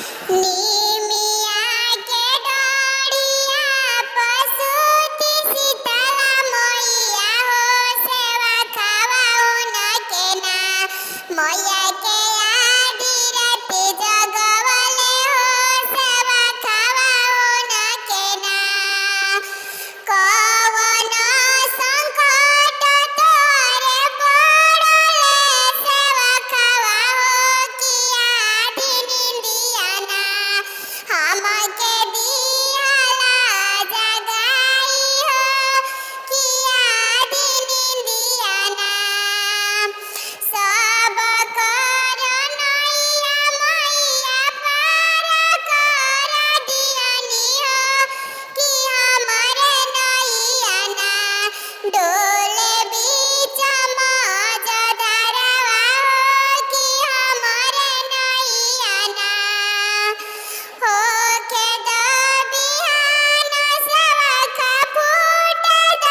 निमिया के डाढ़िया पसुती शीतला मैया हो सेवा खावा उनके ना मैया के आधी राती जगवले हो सेवा खावा उनके ना कवन संकट तोरे पड़ले सेवा खावा हो किया दिन दियाना हमके दियाला जगाई हो किया दिन दियाना सब कर नैया मैया पार कर दियानी हो कि हमरे नैया ना डोले बीच मज धरवा हो कि हमरे नैया ना होके दबियान सेवका फूट द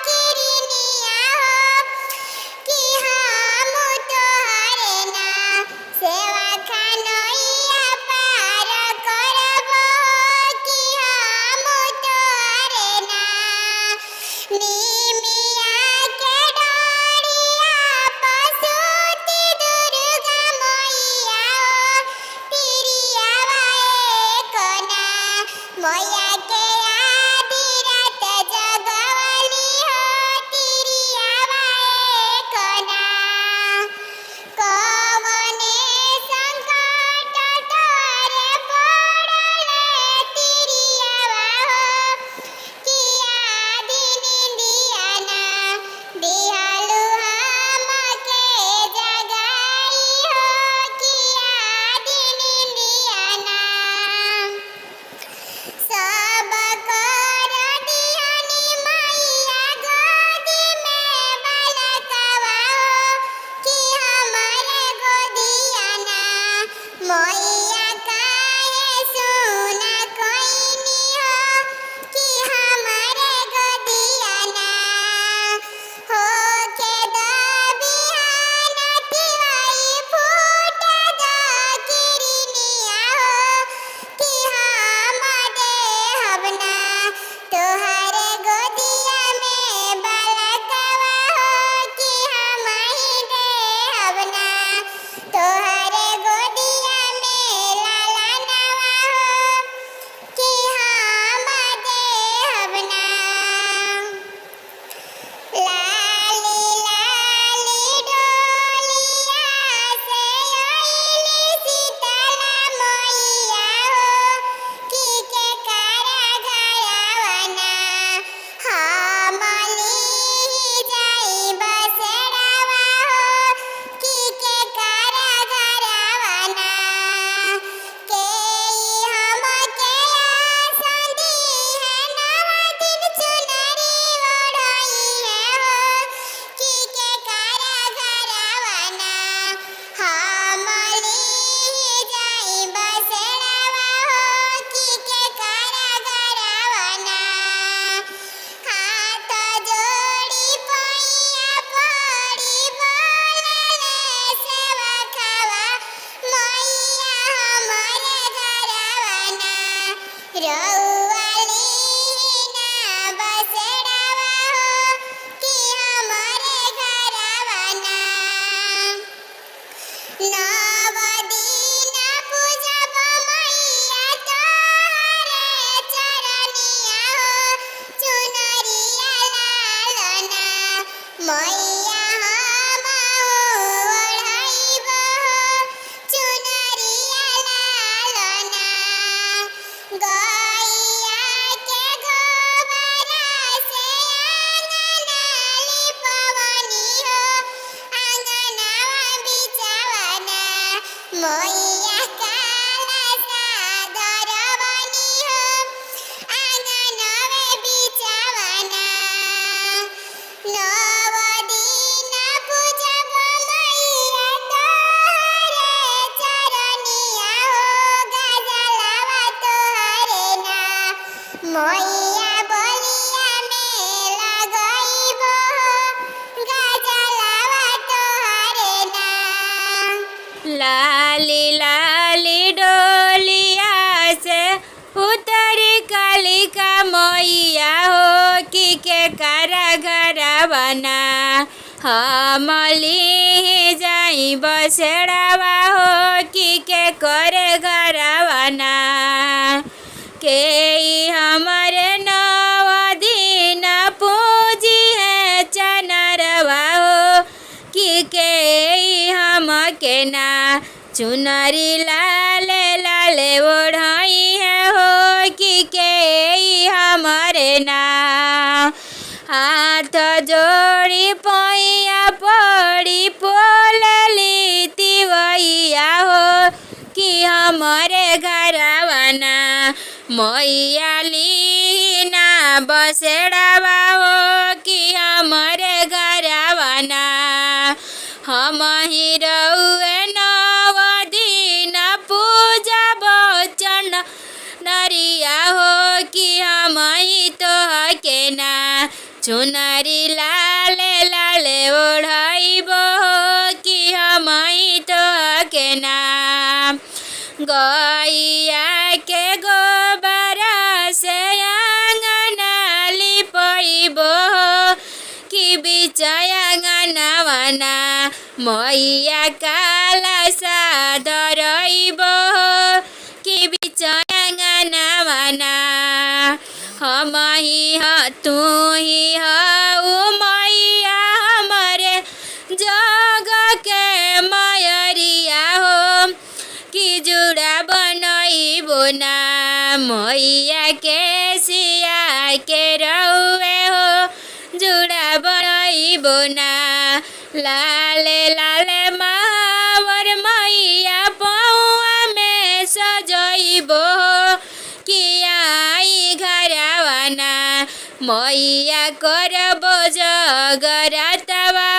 किरनिया हो कि हम तोहरे ना सेवका नैया पार करब कि हम तोहरे ना निमिया के डाढ़िया पसुती दुर्गा मैया हो तिरियावा एक ना मैया के आधी रात जगवली हो तिरियावा एक ना कवने संकट तोरे पड़ले तिरियावा हो किया दिन दियाना दियालु हमके जगाई हो किया दिन दियाना सब कर दियानी मैया गोदी में बालकवा हो कि हमरे गोदियाना मैया काहे सुना कोइनी हो कि हमरे गोदियाना होके दबियान तिवाई फूट द किरनिया हो कि हम देहब ना तोहरे गोदिया में बालकवा हो कि हम ही देहब ना तोहरे गोदिया में कारा घरवाना हमली जाई बसेड़ावा हो कि के करे घरवाना के हमारे नव दिन पूजी है चनरवा हो कि के हम के ना चुनरी लाले लाले ओढ़ाई है हो कि के हमारे ना हाथ जोड़ी पैया पड़ी पोलली तिवैया हो कि हमारे घरवाना मैया लीना बसेड़ावा हो कि हमारे घरवाना हम ही रहुए नव दिन पूजा बचन नरिया हो कि हम ही तो के ना चुनरी लाले लाले ओढ़ाइबो हो कि हम ही तो के ना गैया के गोबर से आंगना लिपइबो हो कि बिचय आंगनवाना मैया काला सा धरइबो हो कि बिचय आंगनवाना हम ही तू ही हऊ मैया हमरे जग के मयरिया हो कि जुड़ा बनइबो ना मैया के सिया के रहुए हो जुड़ा बनइबो ना लाले लाले महावर मैया पौआ में सजइबो कि आई घरवाना मैया करबो जगरातवा